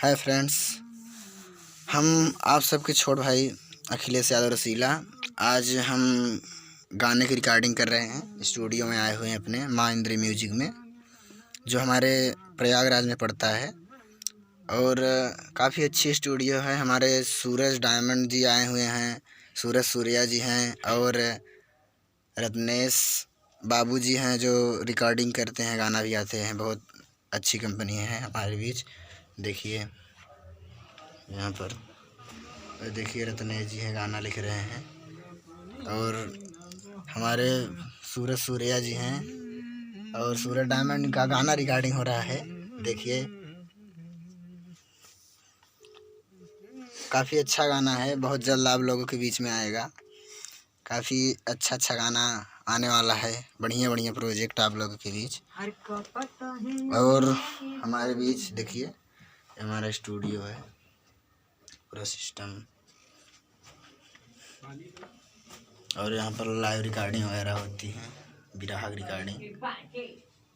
Hi friends, हम आप सबके छोट भाई अखिलेश यादव रसीला। आज हम गाने की रिकॉर्डिंग कर रहे हैं, स्टूडियो में आए हुए हैं अपने माँ इंद्री म्यूजिक में, जो हमारे प्रयागराज में पड़ता है। और काफ़ी अच्छी स्टूडियो है। हमारे सूरज डायमंड जी आए हुए हैं, सूरज सूर्या जी हैं, और रत्नेश बाबू जी हैं जो रिकॉर्डिंग करते हैं, गाना भी गाते हैं। बहुत अच्छी कंपनी है हमारे बीच। देखिए यहाँ पर, देखिए रत्नेश जी हैं, गाना लिख रहे हैं। और हमारे सूरज सूर्या जी हैं और सूरज डायमंड का गाना रिकॉर्डिंग हो रहा है। देखिए काफ़ी अच्छा गाना है, बहुत जल्द आप लोगों के बीच में आएगा। काफ़ी अच्छा गाना आने वाला है, बढ़िया बढ़िया प्रोजेक्ट आप लोगों के बीच। और हमारे बीच देखिए हमारा स्टूडियो है, पूरा सिस्टम, और यहाँ पर लाइव रिकॉर्डिंग वगैरह होती है, विराग रिकॉर्डिंग।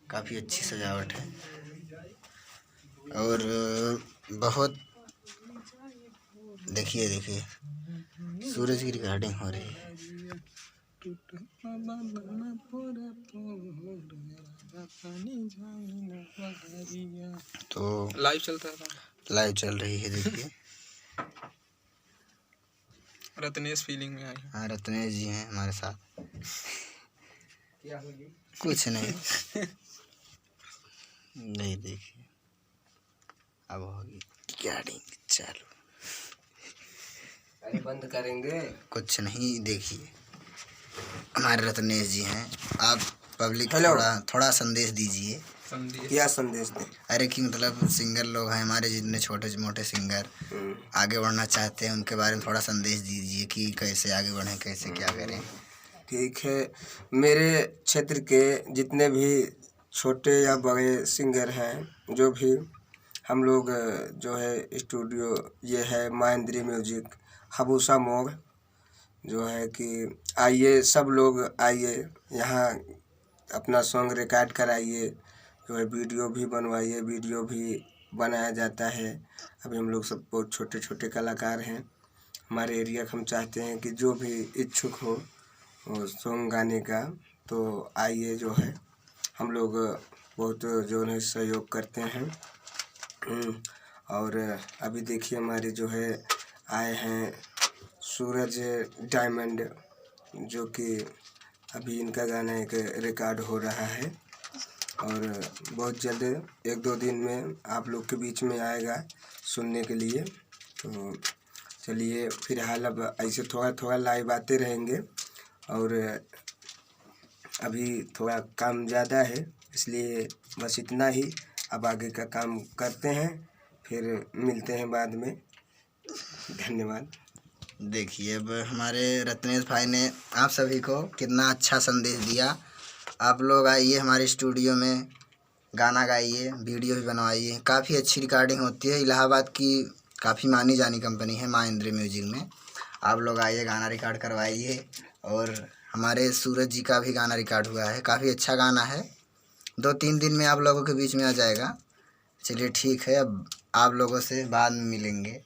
काफ़ी अच्छी सजावट है और बहुत देखिए सूरज की रिकॉर्डिंग हो रही है। तो लाइव चलता है, लाइव चल रही है। देखिए रत्नेश फीलिंग में आई। हाँ, रत्नेश जी हैं हमारे साथ। क्या होगी? कुछ नहीं नहीं, देखिए अब होगी रिकॉर्डिंग चालू। अरे बंद करेंगे कुछ नहीं, देखिए हमारे रत्नेश जी हैं। आप पब्लिक थोड़ा संदेश दीजिए। क्या संदेश दें? अरे कि मतलब सिंगर लोग हैं हमारे, जितने छोटे मोटे सिंगर आगे बढ़ना चाहते हैं, उनके बारे में थोड़ा संदेश दीजिए कि कैसे आगे बढ़ें, कैसे क्या करें। ठीक है, मेरे क्षेत्र के जितने भी छोटे या बड़े सिंगर हैं, जो भी हम लोग जो है स्टूडियो ये है माँ इंद्री म्यूजिक, हबूसा मोड़, जो है कि आइए सब लोग आइए यहाँ, अपना सॉन्ग रिकॉर्ड कराइए, जो है वीडियो भी बनवाइए, वीडियो भी बनाया जाता है। अभी हम लोग सब बहुत छोटे छोटे कलाकार हैं हमारे एरिया का। हम चाहते हैं कि जो भी इच्छुक हो सॉन्ग गाने का, तो आइए, जो है हम लोग बहुत जो है सहयोग करते हैं। और अभी देखिए हमारे जो है आए हैं सूरज डायमंड, जो कि अभी इनका गाना एक रिकॉर्ड हो रहा है और बहुत जल्द 1-2 दिन में आप लोग के बीच में आएगा सुनने के लिए। तो चलिए फिलहाल अब ऐसे थोड़ा लाइव आते रहेंगे, और अभी थोड़ा काम ज़्यादा है, इसलिए बस इतना ही। अब आगे का काम करते हैं, फिर मिलते हैं बाद में। धन्यवाद। देखिए अब हमारे रत्नेश भाई ने आप सभी को कितना अच्छा संदेश दिया। आप लोग आइए हमारे स्टूडियो में, गाना गाइए, वीडियो भी बनवाइए। काफ़ी अच्छी रिकॉर्डिंग होती है। इलाहाबाद की काफ़ी मानी जानी कंपनी है माँ इंद्री म्यूजिक में। आप लोग आइए, गाना रिकॉर्ड करवाइए। और हमारे सूरज जी का भी गाना रिकॉर्ड हुआ है, काफ़ी अच्छा गाना है। 2-3 दिन में आप लोगों के बीच में आ जाएगा। चलिए ठीक है, अब आप लोगों से बाद में मिलेंगे।